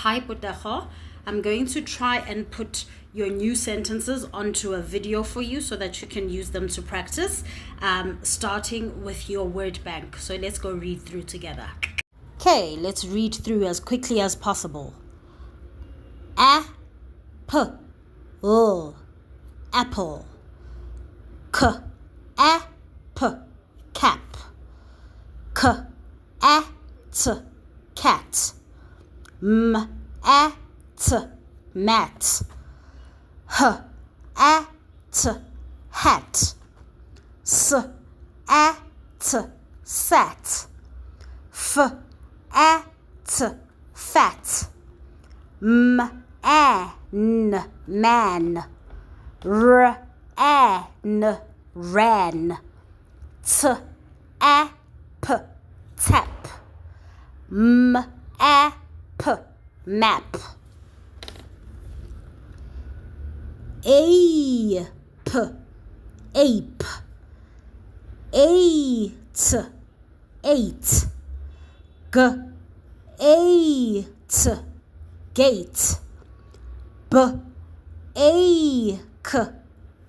Hi Potago. I'm going to try and put your new sentences onto a video for you so that you can use them to practice, starting with your word bank. So let's go read through together. Okay, let's read through as quickly as possible. Apple, apple. Cap, cat. Mat, mat. Hat. Sat. Fat. Man, man. Ran. Tap. Map. Ape. Ate. Ate. Gate.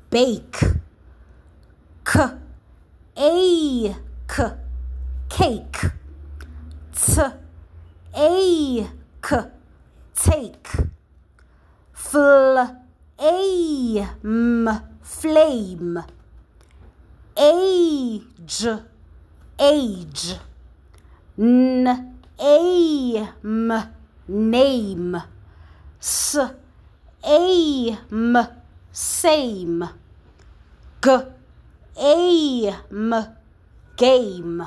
Bake. Cake. Take. Flame. Age. Name. Same. Game.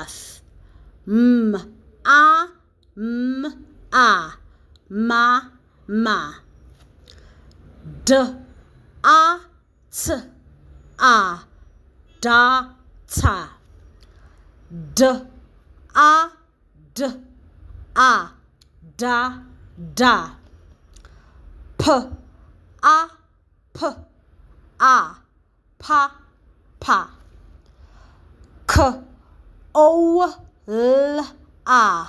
Bath. Ma. Data. Da. Pa. Cola. Fanta.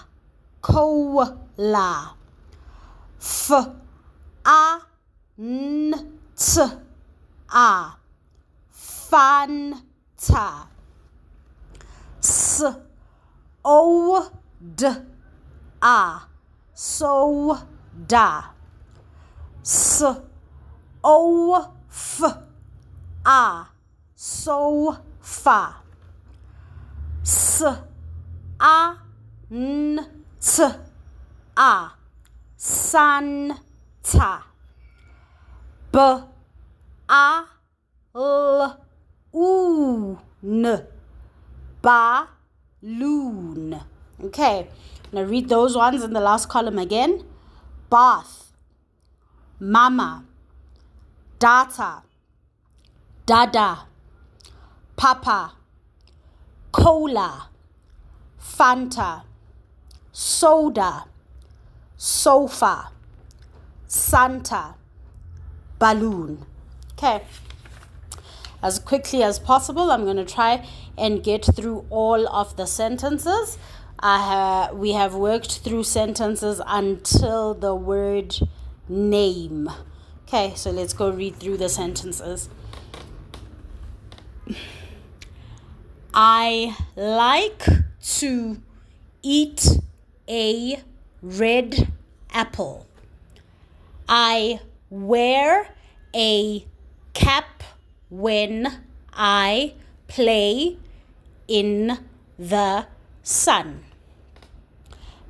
Soda. Sofa. Santa. Balloon. Okay, now read those ones in the last column again. Bath. Mama. Data. Dada. Papa. Cola. Fanta. Soda. Sofa. Santa. Balloon. Okay. As quickly as possible, I'm going to try and get through all of the sentences. We have worked through sentences until the word name. Okay, so let's go read through the sentences. I like to eat a red apple. I wear a cap when I play in the sun.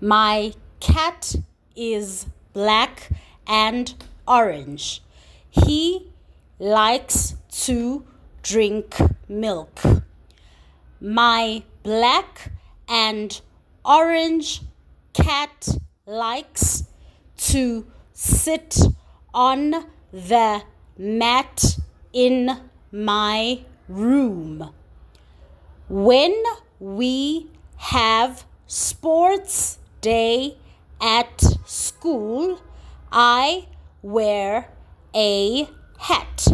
My cat is black and orange. He likes to drink milk. My black and orange cat likes to sit on the mat in my room. When we have sports day at school, I wear a hat.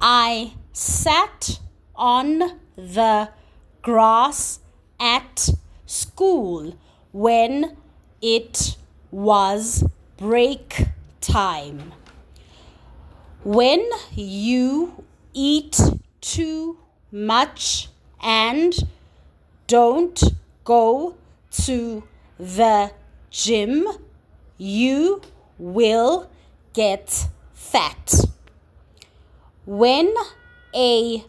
I sat on the grass at school when it was break time. When you eat too much and don't go to the gym, you will get fat. When a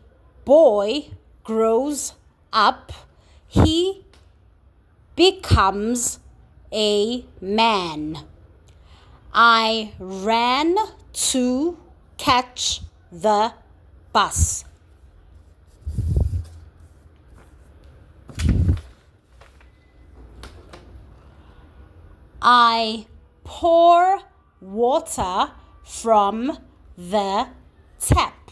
boy grows up, he becomes a man. I ran to catch the bus. I pour water from the tap.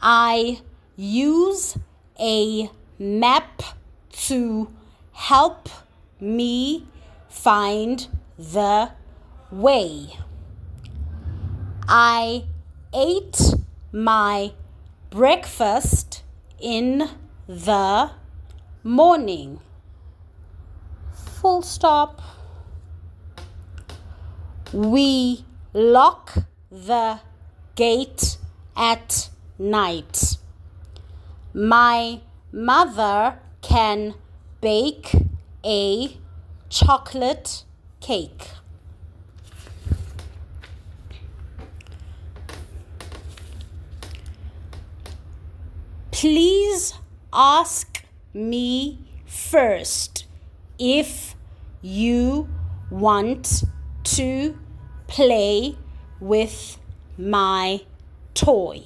I use a map to help me find the way. I ate my breakfast in the morning. Full stop. We lock the gate at night. My mother can bake a chocolate cake. Please ask me first if you want to play with my toy.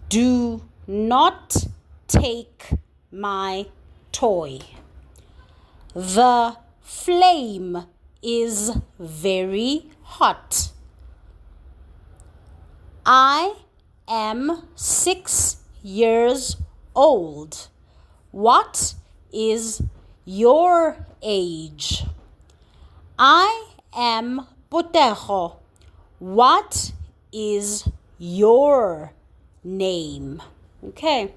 Do not take my toy. The flame is very hot. I am 6 years old. What is your age? I am Putejo. What is your name? Okay,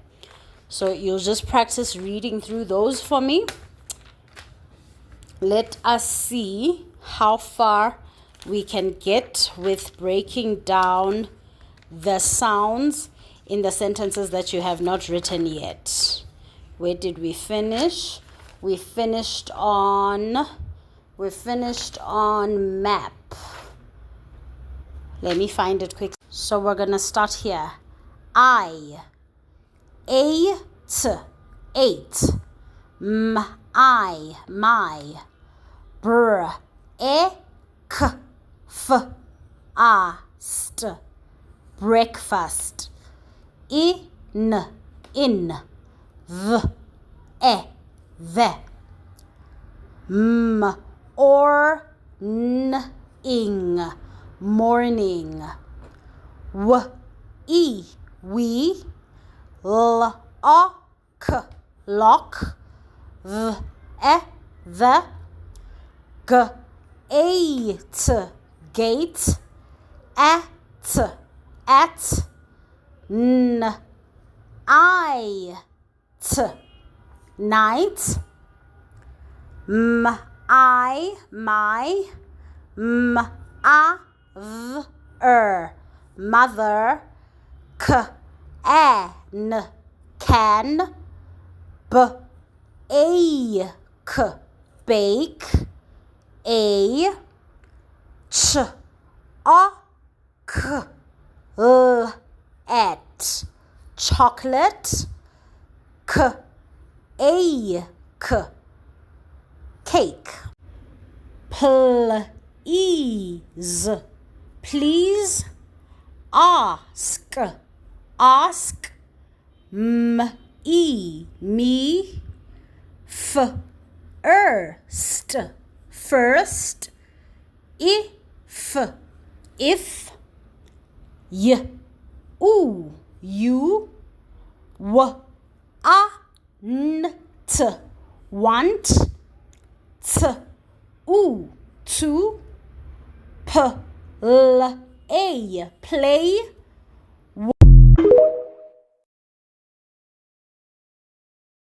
so you'll just practice reading through those for me. Let us see how far we can get with breaking down the sounds in the sentences that you have not written yet. Where did we finish? We finished on map. Let me find it quick. So we're gonna start here. I ate, my, breakfast, breakfast, in, the, morning, morning, we, lock, the, gate, at, night, night, my, mother, can, bake, a, chocolate, chocolate, cake. Please, please, ask, me, first, if, you, want, to, play,